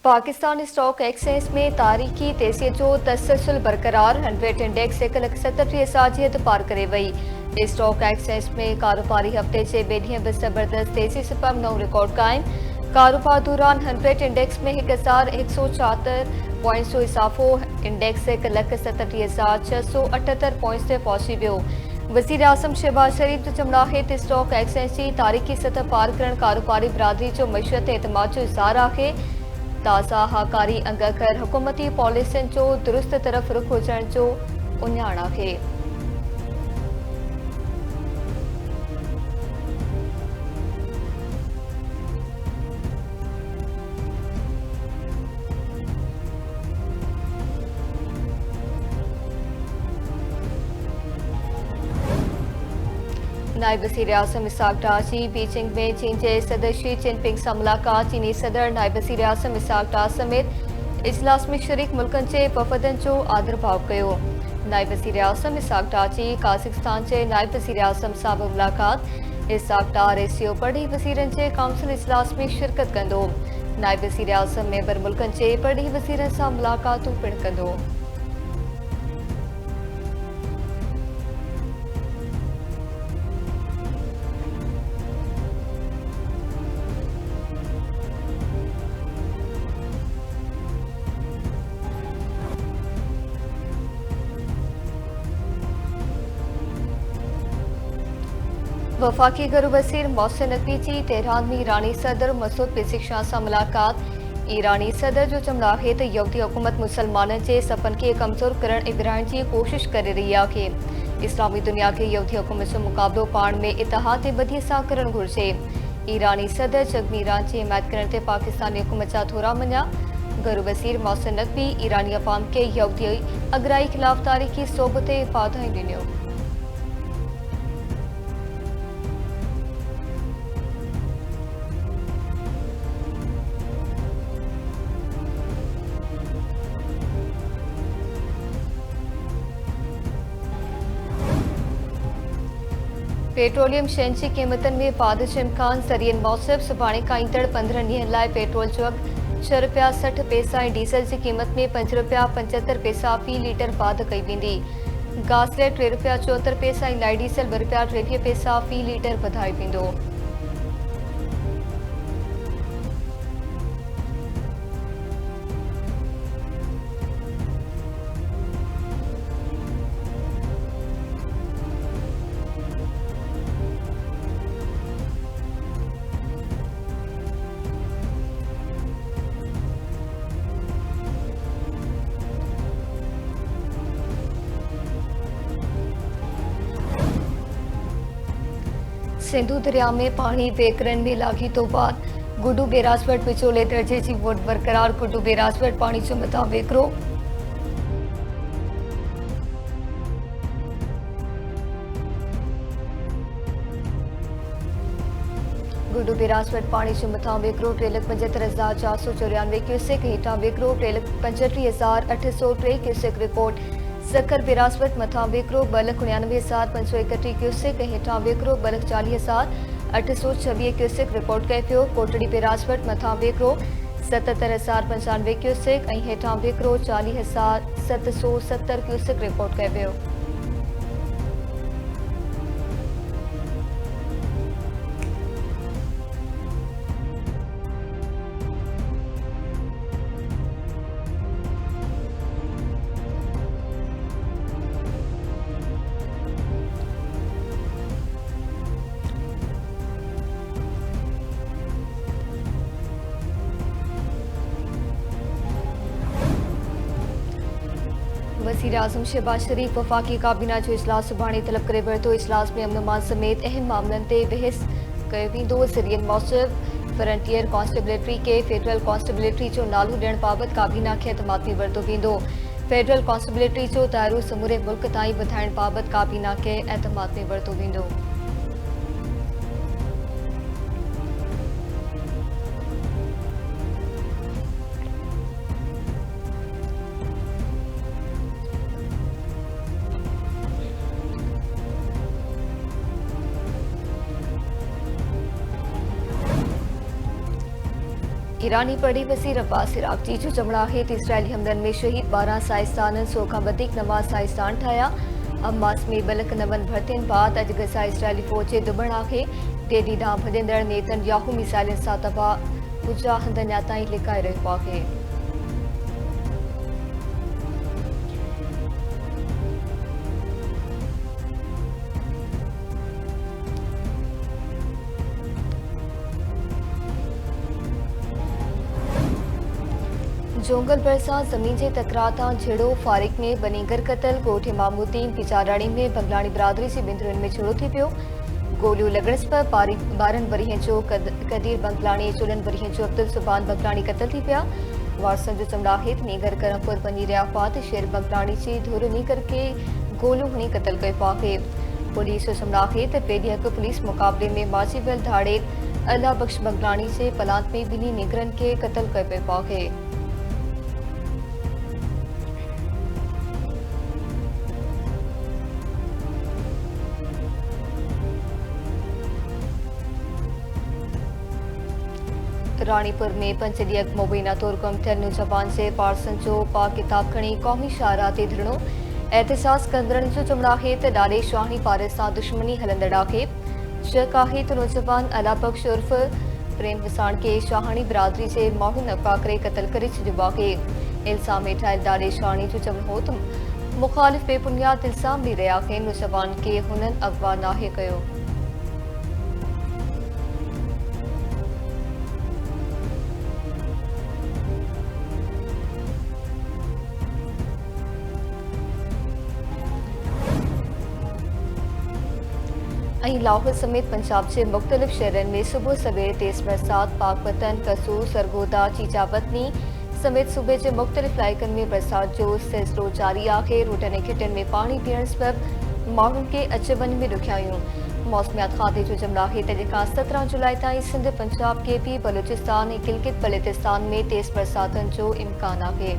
Pakistan stock exchange में तारीख़ी तेज़ीअ जो तसलसल बरक़रार 100 इंडेक्स 1,70,000 पार करे वई। स्टॉक एक्सचेंज में कारोबारी हफ़्ते जे ॿिए ॾींहुं बि ज़बरदस्त तेज़ी सिपम नओं रिकॉर्ड क़ाइम। कारोबार दौरान 100 इंडेक्स में 1,174 पॉइंट्स जो इज़ाफ़ो इंडेक्स 1,37,678 पॉइंट्स ते पहुची वियो। वज़ीर आज़म शहबाज शरीफ जो चवणु आहे त स्टॉक एक्सचेंज जी तारीख़ी सतह पार करण कारोबारी बिरादरी जो मइशत ऐं एतमाद जो इज़हार आहे। ताज़ा हाकारी अंग अखर हुकूमती पॉलिसियुनि जो दुरुस्त तरफ़ रुख हुजण जो उञाण आहे। नायब वज़ीर आज़म इसाक डार जी बीजिंग में चीन के सदर शी जिनपिंग सां मुलाक़ात। चीनी सदर नायब वज़ीर आज़म इसाक डार समेत इजलास में शरीक मुल्कनि जे वफ़दनि जो आदर भाव कयो। नायब वज़ीर आज़म इसाक डार जी काज़ाख़स्तान के नायब वज़ीर आज़म सां बि मुलाक़ात। इसाक डार एशियो पढ़ी वज़ीरनि जे काउंसिल इजलास में शिरकत कंदो। नायब वज़ीर आज़म मेंबर मुल्कनि जे पढ़ी वज़ीरनि सां मुलाक़ातूं पिणु कंदो। वफाकी घरू वज़ीर मोहसिन नकवी जी तेहरान में ईरानी सदर मसूद पेज़ेश्कियान सां मुलाक़ात। ईरानी सदर जो चवणु आहे त यहूदी हुकूमत मुसलमाननि जे सफ़नि खे कमज़ोर करण ऐं विरहाइण जी कोशिश करे रही आहे। इस्लामी दुनिया खे यहूदी हुकूमत जो मुक़ाबिलो पाण में इतिहाद ऐं बदीअ सां करणु घुरिजे। ईरानी सदर जगमी ईरान जी हिमायत करण ते पाकिस्तानी हुकूमत जा थोरा मञा। घरू वज़ीर मोहसिन नकवी ईरानी अवाम खे यहूदी अगराई ख़िलाफ़ तारीख़ी सोभ ते वाधायूं ॾिनियूं। पेट्रोलियम शयुनि जी क़ीमतनि में वाध जो इम्कान। ज़रियनि मौसम सुभाणे खां ईंदड़ 15 ॾींहंनि लाइ पेट्रोल जो अघु ₹6.60 ऐं डीज़ल जी क़ीमत में ₹5.75 फ़ी लीटर वाध कई वेंदी। गैस रेट ₹3.74 ऐं लाइ डीज़ल ₹2.23 फ़ी लीटर वधायो वेंदो। सिंधु दरिया में पानी बेकरन में लागी तो बाद गुड्डू बैराज वटि विचोले दर्जे जी वोट बरक़रार। गुड्डू बैराज वटि पानी जो मथां वेकिरो। गुड्डू बैराज वटि पानी जो मथां वेकिरो 3,75,494 क्यूसेक। हेठां वेकिरो 3,35,803 क्यूसेक रिपोर्ट। सखर बैराज वटि मथां वेकिरो 2,99,531 क्यूसेक। हेठां वेकिरो 2,40,826 क्यूसेक रिपोर्ट कयो पियो। कोटड़ी बैराज वटि मथां वेकिरो 77,095 क्यूसेक ऐं हेठां वेकिरो 40,770 क्यूसेक रिपोर्ट कयो पियो। वज़ीर आज़म शहबाज शरीफ वफ़ाकी काबीना जो इजलास सुभाणे तलब करे वरितो। इजलास में अमन अमान समेत अहम मामलनि ते बहस कयो वेंदो। ज़रियनि मौसम फ्रंटियर कॉन्स्टेबलेटरी खे फेडरल कॉन्स्टेबलेटरी जो नालो ॾियण बाबति काबीना खे एतमाद में वरितो वेंदो। फेडरल कॉन्स्टेबलेटरी जो दायरो समूरे मुल्क ताईं वधाइण बाबति काबीना खे एतमाद में वरितो वेंदो। ईरानी पढ़ी वज़ीर अब्बास इराक़ची जो चमड़ाहेत इसराइली हमलनि में शहीद 12 साइंसदाननि 100 खां वधीक नवां साइंसदान ठाहिया। हमास में बलक नवनि भर्तियुनि बाद अॼु गज़ा इसराइली फ़ौज जे दुबण आहे। टेडी ॾांहुं भॼंदड़ नेतन्याहू मिसाइलनि सां तबाह मुजाहिदनि अञा ताईं लिकाए रहियो आहे। जोंगल भरिसां ज़मीन जे तकरार तां झेड़ो फारिक में बनीगर क़तल ॻोठ इमामुद्दीन पिचाराणी में बंगलाणी बिरादरी जी बिंदरुनि में छेड़ो थी पियो। गोलियूं लॻण सबबि 12 वरियनि जो कदीर बंगलाणी 14 वरियनि जो अब्दुल सुबान बंगलाणी क़तल थी पिया। वारसनि जो चमड़ाहेत नीगर करमपुर वञी रहिया हुआ त शेर बंगलाणी जी धुर नीगर खे गोलियूं हणी क़तल कयो आहे। पुलिस जो चमड़ाहेत बेॾियक पुलिस मुक़ाबले में माची वियल धाड़ेल अल्लाह बख़्श बंगलाणी जे पलांत में ॿिन्ही नीगरनि खे क़तल कयो पियो आहे। रानीपुर में 5 ॾींहं मुबीना तौर गुम थियल नौजवान जे पार्सन जो पाक किताब खणी क़ौमी शाहराह ते धरणो। एहतिसास कंदड़नि जो चमड़ाहेत ॾाढे शाही पारे सां दुश्मनी हलंदड़ आहे। शक आहे त नौजवान अला बख़्श उर्फ प्रेम विसाण खे शाहाणी बिरादरी जे माण्हुनि अगवा करे क़तल करे छॾियो आहे। इल्ज़ाम हेठायल ॾाढे शाहाणी जो चवणो हो त मुख़ालिफ़ बेबुनियाद इल्ज़ाम ॾेई रहिया आहिनि। नौजवान खे हुननि अगवा नाहे कयो। लाहौर समेत पंजाब के मुख्तलिफ शहरन में सुबह सवेरे तेज़ बरसात। पाकपतन कसूर सरगोदा चीचावतनी समेत सूबे के मुख्तलिफ इलाइक़नि में बरसात जो सिलसिलो जारी है। रोडन ऐं खिटन में पानी पीअण सबबि माण्हुनि खे अच वञ में ॾुखियायूं। मौसमियात खाते जो जमलाहेत अॼु खां 17 जुलाई ताईं सिंध पंजाब के भी बलूचिस्तान ऐं गिलगित बल्तिस्तान में तेज़ बरसातनि जो इम्कान है।